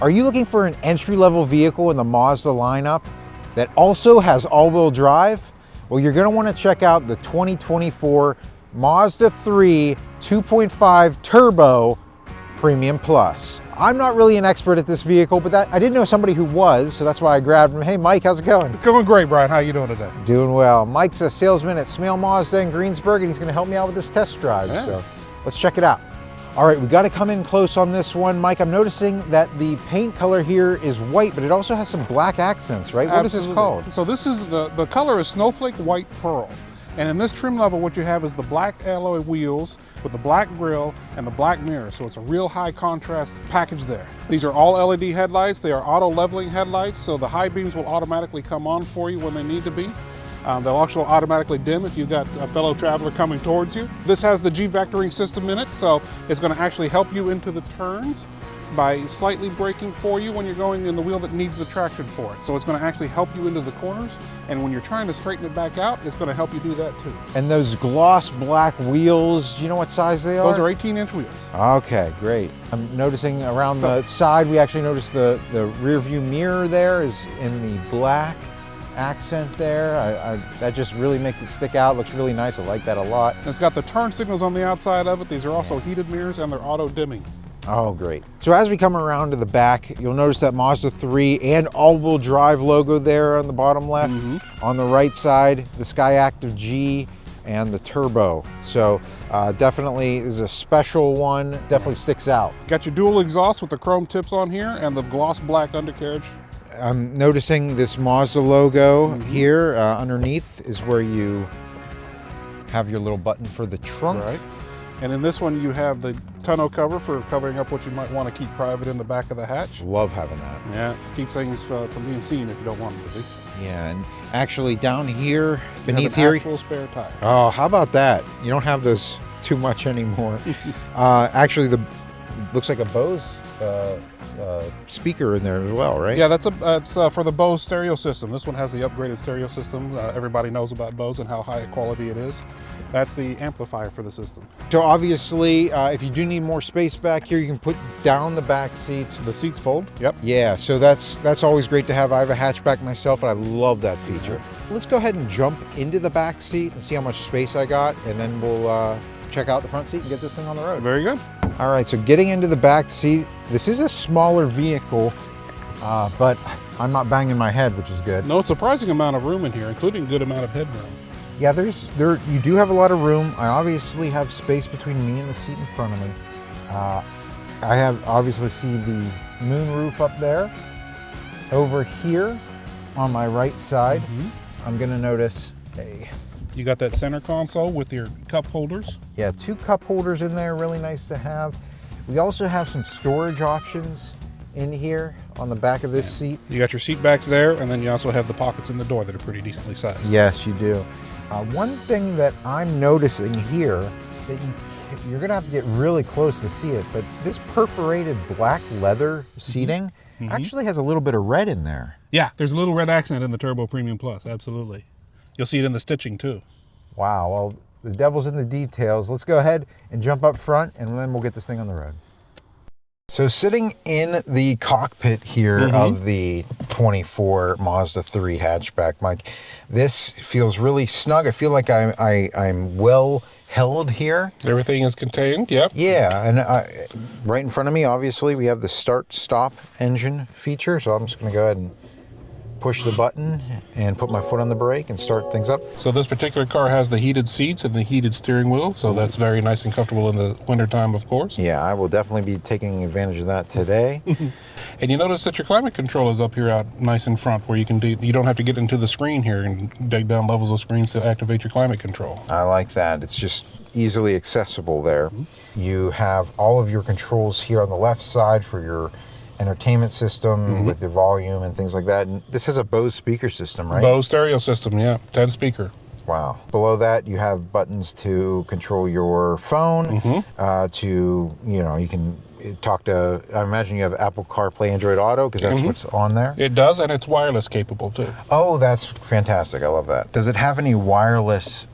Are you looking for an entry-level vehicle in the Mazda lineup that also has all-wheel drive? Well, you're going to want to check out the 2024 Mazda 3 2.5 Turbo Premium Plus. I'm not really an expert at this vehicle, but I did know somebody who was, so that's why I grabbed him. Hey, Mike, how's it going? It's going great, Brian. How you doing today? Doing well. Mike's a salesman at Smail Mazda in Greensburg, and he's going to help me out with this test drive, so let's check it out. All right, we got to come in close on this one. Mike, I'm noticing that the paint color here is white, but it also has some black accents, right? What is this called? So this is the color is Snowflake White Pearl. And in this trim level, what you have is the black alloy wheels with the black grille and the black mirror. So it's a real high contrast package there. These are all LED headlights. They are auto leveling headlights. So the high beams will automatically come on for you when they need to be. They'll also automatically dim if you've got a fellow traveler coming towards you. This has the G-vectoring system in it, so it's going to actually help you into the turns by slightly braking for you when you're going in the wheel that needs the traction for it. So it's going to actually help you into the corners, and when you're trying to straighten it back out, it's going to help you do that too. And those gloss black wheels, do you know what size they are? Those are 18-inch wheels. Okay, great. I'm noticing around the side, we actually noticed the rear view mirror there is in the black accent there. That just really makes it stick out. Looks really nice. I like that a lot. It's got the turn signals on the outside of it. These are also heated mirrors, and they're auto dimming. Oh, great. So as we come around to the back, you'll notice that Mazda 3 and all-wheel drive logo there on the bottom left. On the right side, the Skyactiv G and the Turbo. So definitely is a special one. Definitely sticks out. Got your dual exhaust with the chrome tips on here and the gloss black undercarriage. I'm noticing this Mazda logo here underneath is where you have your little button for the trunk. Right. And in this one, you have the tonneau cover for covering up what you might want to keep private in the back of the hatch. Love having that. Yeah, keeps things from being seen if you don't want them to be. Yeah, and actually down here, beneath you have here, an actual spare tire. Oh, how about that? You don't have those too much anymore. Actually, looks like a Bose speaker in there as well, right? Yeah, that's for the Bose stereo system. This one has the upgraded stereo system. Everybody knows about Bose and how high quality it is. That's the amplifier for the system. So obviously, if you do need more space back here, you can put down the back seats. The seats fold. Yep. Yeah, so that's always great to have. I have a hatchback myself, and I love that feature. Let's go ahead and jump into the back seat and see how much space I got, and then we'll check out the front seat and get this thing on the road. Very good. All right, so getting into the back seat, this is a smaller vehicle, but I'm not banging my head, which is good. No, surprising amount of room in here, including a good amount of headroom. Yeah, you do have a lot of room. I obviously have space between me and the seat in front of me. I have obviously see the moon roof up there. Over here on my right side, I'm gonna notice you got that center console with your cup holders. Yeah, 2 cup holders in there, really nice to have. We also have some storage options in here on the back of this seat. You got your seat backs there, and then you also have the pockets in the door that are pretty decently sized. Yes, you do. One thing that I'm noticing here that you're gonna have to get really close to see it, but this perforated black leather seating actually has a little bit of red in there. Yeah, there's a little red accent in the Turbo Premium Plus, absolutely. You'll see it in the stitching too. Wow, well, the devil's in the details. Let's go ahead and jump up front, and then we'll get this thing on the road. So sitting in the cockpit here of the 24 Mazda 3 hatchback, Mike, this feels really snug. I feel like I'm well held here. Everything is contained, yep. Yeah, and right in front of me, obviously, we have the start-stop engine feature, so I'm just going to go ahead and push the button and put my foot on the brake and start things up. So this particular car has the heated seats and the heated steering wheel, so that's very nice and comfortable in the wintertime, of course. Yeah, I will definitely be taking advantage of that today. And you notice that your climate control is up here out nice in front, where you don't have to get into the screen here and dig down levels of screens to activate your climate control. I like that. It's just easily accessible there. You have all of your controls here on the left side for your entertainment system with the volume and things like that. And this has a Bose speaker system, right? Bose stereo system, yeah, 10 speaker. Wow. Below that, you have buttons to control your phone, you can talk to, I imagine you have Apple CarPlay, Android Auto, because that's what's on there. It does, and it's wireless capable too. Oh, that's fantastic. I love that. Does it have any wireless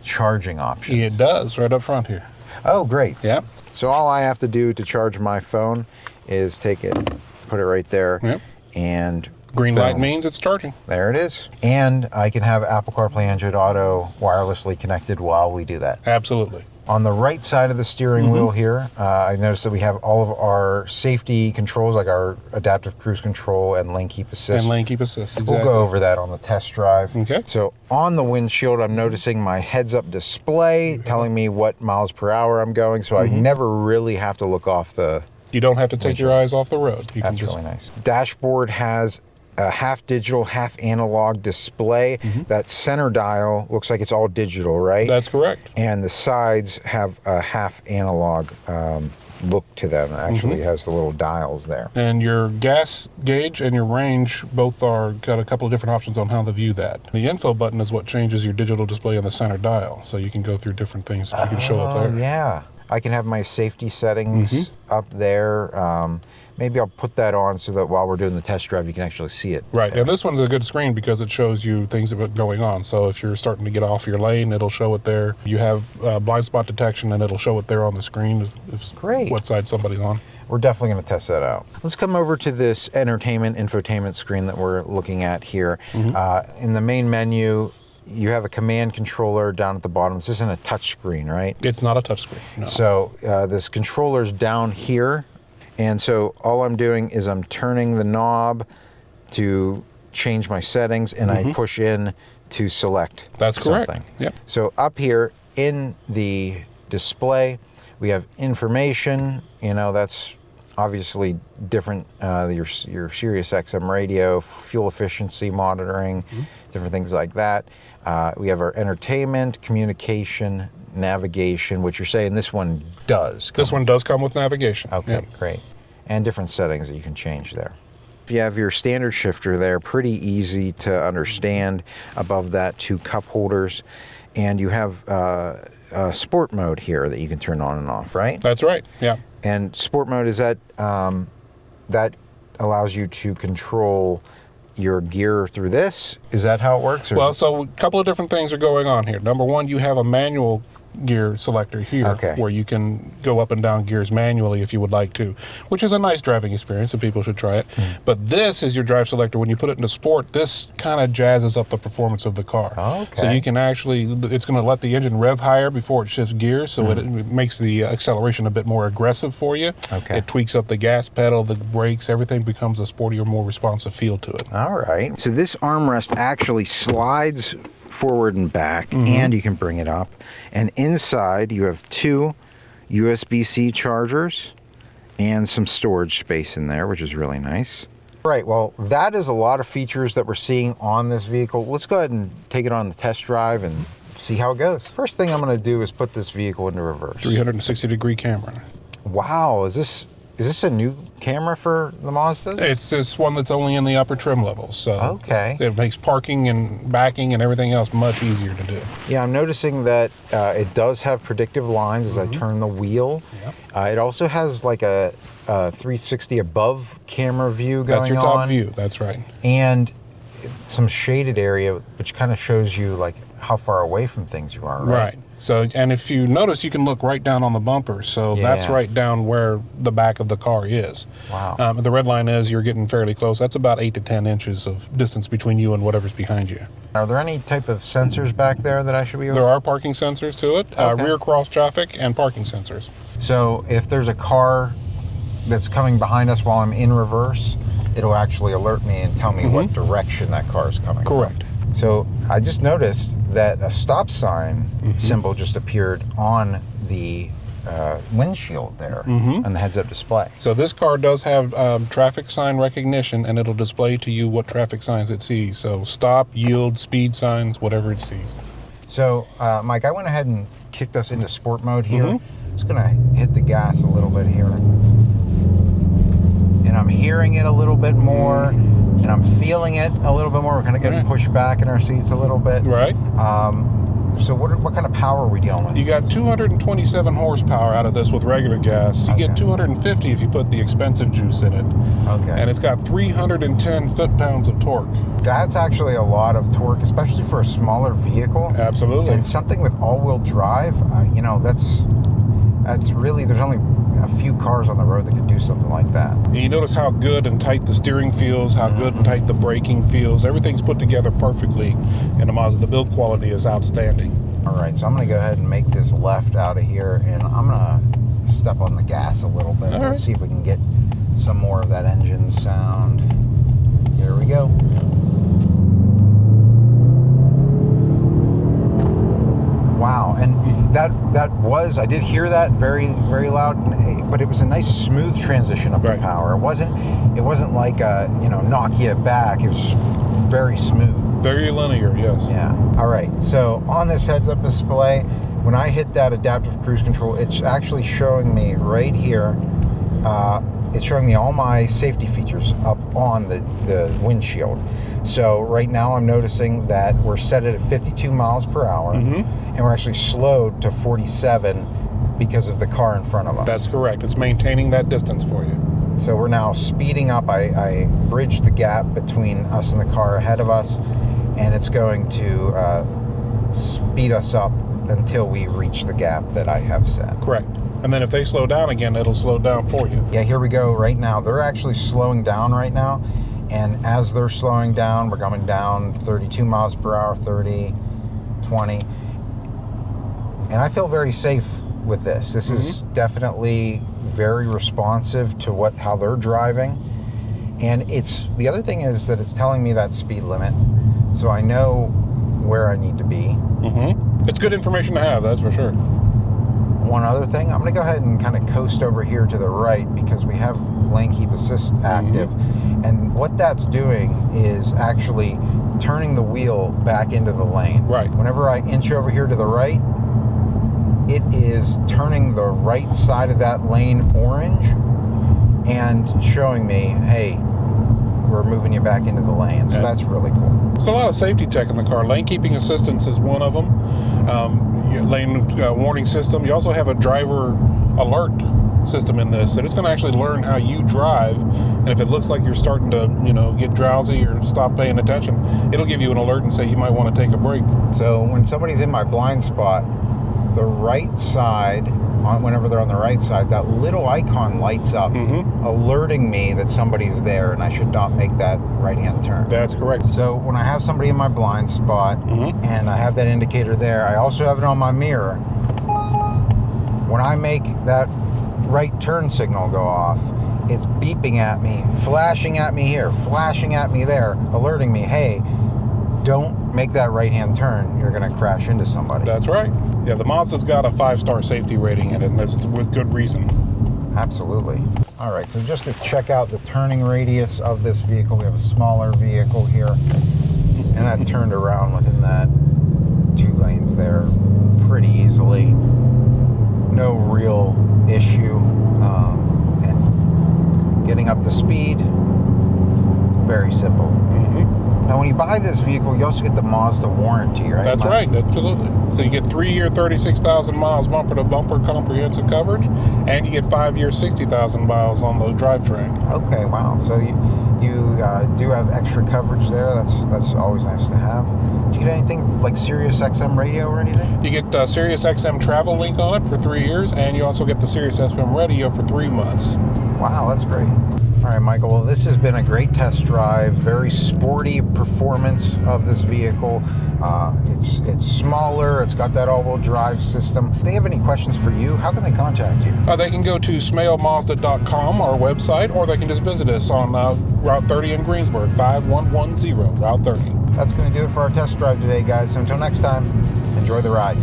charging options? It does, right up front here. Oh, great. Yeah. So all I have to do to charge my phone is take it put it right there. Yep. And Green light boom. means it's charging. There it is. And I can have Apple CarPlay, Android Auto wirelessly connected while we do that. Absolutely. On the right side of the steering wheel here, I noticed that we have all of our safety controls, like our adaptive cruise control and lane keep assist. And lane keep assist, exactly. We'll go over that on the test drive. Okay. So on the windshield, I'm noticing my heads-up display telling me what miles per hour I'm going, so I never really have to look off the You don't have to take your eyes off the road. You That's can just really nice. Dashboard has a half digital, half analog display. That center dial looks like it's all digital, right? That's correct. And the sides have a half analog look to them. It actually has the little dials there. And your gas gauge and your range both are got a couple of different options on how to view that. The info button is what changes your digital display on the center dial, so you can go through different things that you can show up there. Yeah. I can have my safety settings up there. Maybe I'll put that on so that while we're doing the test drive, you can actually see it. Right, and this one's a good screen because it shows you things that are going on. So if you're starting to get off your lane, it'll show it there. You have blind spot detection, and it'll show it there on the screen if Great. What side somebody's on. We're definitely going to test that out. Let's come over to this entertainment, infotainment screen that we're looking at here. In the main menu, you have a command controller down at the bottom. This isn't a touch screen, right? It's not a touch screen, no. So this controller's down here. And so all I'm doing is I'm turning the knob to change my settings, and I push in to select That's correct. something. Yep. So up here in the display, we have information. You know, that's obviously different. Your Sirius XM radio, fuel efficiency monitoring, different things like that. We have our entertainment, communication, navigation, which you're saying this one does. This one does come with navigation. Okay, Yep. great. And different settings that you can change there. If you have your standard shifter there, pretty easy to understand. Above that, 2 cup holders. And you have sport mode here that you can turn on and off, right? That's right, yeah. And sport mode is that that allows you to control your gear through this? Is that how it works? Or? Well, so a couple of different things are going on here. Number one, you have a manual gear selector here where you can go up and down gears manually if you would like to, which is a nice driving experience and people should try it. But this is your drive selector. When you put it into sport, this kind of jazzes up the performance of the car. So you can actually, it's going to let the engine rev higher before it shifts gears, so it makes the acceleration a bit more aggressive for you. It tweaks up the gas pedal, the brakes, everything becomes a sportier, more responsive feel to it. All right. So this armrest actually slides forward and back, and you can bring it up. And inside you have 2 USB-C chargers and some storage space in there, which is really nice. Right, well, that is a lot of features that we're seeing on this vehicle. Let's go ahead and take it on the test drive and see how it goes. First thing I'm going to do is put this vehicle into reverse. 360-degree camera. Wow, is this a new camera for the Mazdas? It's this one that's only in the upper trim levels, so it makes parking and backing and everything else much easier to do. Yeah, I'm noticing that it does have predictive lines as I turn the wheel. It also has like a 360 above camera view going on. That's your top view, that's right. And some shaded area, which kind of shows you like how far away from things you are, right? Right. So, and if you notice, you can look right down on the bumper. So that's right down where the back of the car is. Wow. The red line is you're getting fairly close. That's about 8 to 10 inches of distance between you and whatever's behind you. Are there any type of sensors back there that I should be aware of? There are parking sensors to it, rear cross traffic and parking sensors. So if there's a car that's coming behind us while I'm in reverse, it'll actually alert me and tell me what direction that car is coming Correct. from. So I just noticed that a stop sign symbol just appeared on the windshield there on the heads-up display. So this car does have traffic sign recognition, and it'll display to you what traffic signs it sees. So stop, yield, speed signs, whatever it sees. So Mike, I went ahead and kicked us into sport mode here. I'm just gonna hit the gas a little bit here. And I'm hearing it a little bit more, and I'm feeling it a little bit more. We're kind of getting pushed back in our seats a little bit. Right. So what kind of power are we dealing with? You got 227 horsepower out of this with regular gas. You get 250 if you put the expensive juice in it. And it's got 310 foot-pounds of torque. That's actually a lot of torque, especially for a smaller vehicle. Absolutely. And something with all-wheel drive, you know, that's really, there's only a few cars on the road that could do something like that. And you notice how good and tight the steering feels, how good and tight the braking feels. Everything's put together perfectly in a Mazda. The build quality is outstanding. All right, so I'm going to go ahead and make this left out of here, and I'm going to step on the gas a little bit. Let's see if we can get some more of that engine sound. Here we go. Wow, and that was, I did hear that very, very loud, but it was a nice smooth transition up to power. It wasn't like knock you back. It was very smooth. Very linear, yes. Yeah. All right, so on this heads-up display, when I hit that adaptive cruise control, it's actually showing me right here, it's showing me all my safety features up on the windshield. So right now I'm noticing that we're set at 52 miles per hour, and we're actually slowed to 47 because of the car in front of us. That's correct. It's maintaining that distance for you. So we're now speeding up. I bridged the gap between us and the car ahead of us, and it's going to speed us up until we reach the gap that I have set. Correct. And then if they slow down again, it'll slow down for you. Yeah, here we go right now. They're actually slowing down right now. And as they're slowing down, we're coming down 32 miles per hour, 30, 20. And I feel very safe with this. This is definitely very responsive to how they're driving. And the other thing is that it's telling me that speed limit. So I know where I need to be. It's good information to have, that's for sure. One other thing, I'm going to go ahead and kind of coast over here to the right because we have lane keep assist active. And what that's doing is actually turning the wheel back into the lane. Right. Whenever I inch over here to the right, it is turning the right side of that lane orange and showing me, hey, we're moving you back into the lane. So that's really cool. There's a lot of safety tech in the car. Lane keeping assistance is one of them. Lane warning system. You also have a driver alert system in this, so it's going to actually learn how you drive, and if it looks like you're starting to get drowsy or stop paying attention, it'll give you an alert and say you might want to take a break. So when somebody's in my blind spot, the right side, whenever they're on the right side, that little icon lights up, alerting me that somebody's there and I should not make that right-hand turn. That's correct. So when I have somebody in my blind spot and I have that indicator there, I also have it on my mirror. When I make that right turn signal go off, it's beeping at me, flashing at me here, flashing at me there, alerting me, hey, don't make that right-hand turn. You're going to crash into somebody. That's right. Yeah, the Mazda's got a 5-star safety rating in it, and that's with good reason. Absolutely. All right, so just to check out the turning radius of this vehicle, we have a smaller vehicle here, and that turned around within that 2 lanes there pretty easily. No real issue. And getting up to speed, very simple. Now, when you buy this vehicle, you also get the Mazda warranty, right? That's right, absolutely. So you get 3-year, 36,000 miles bumper-to-bumper comprehensive coverage, and you get 5-year, 60,000 miles on the drivetrain. Okay, wow. So you do have extra coverage there. That's always nice to have. Do you get anything like Sirius XM radio or anything? You get Sirius XM Travel Link on it for 3 years, and you also get the Sirius XM Radio for 3 months. Wow, that's great. All right, Michael, well, this has been a great test drive, very sporty performance of this vehicle. It's smaller, it's got that all-wheel drive system. If they have any questions for you, how can they contact you? They can go to smailmazda.com, our website, or they can just visit us on Route 30 in Greensburg, 5110 Route 30. That's going to do it for our test drive today, guys. So until next time, enjoy the ride.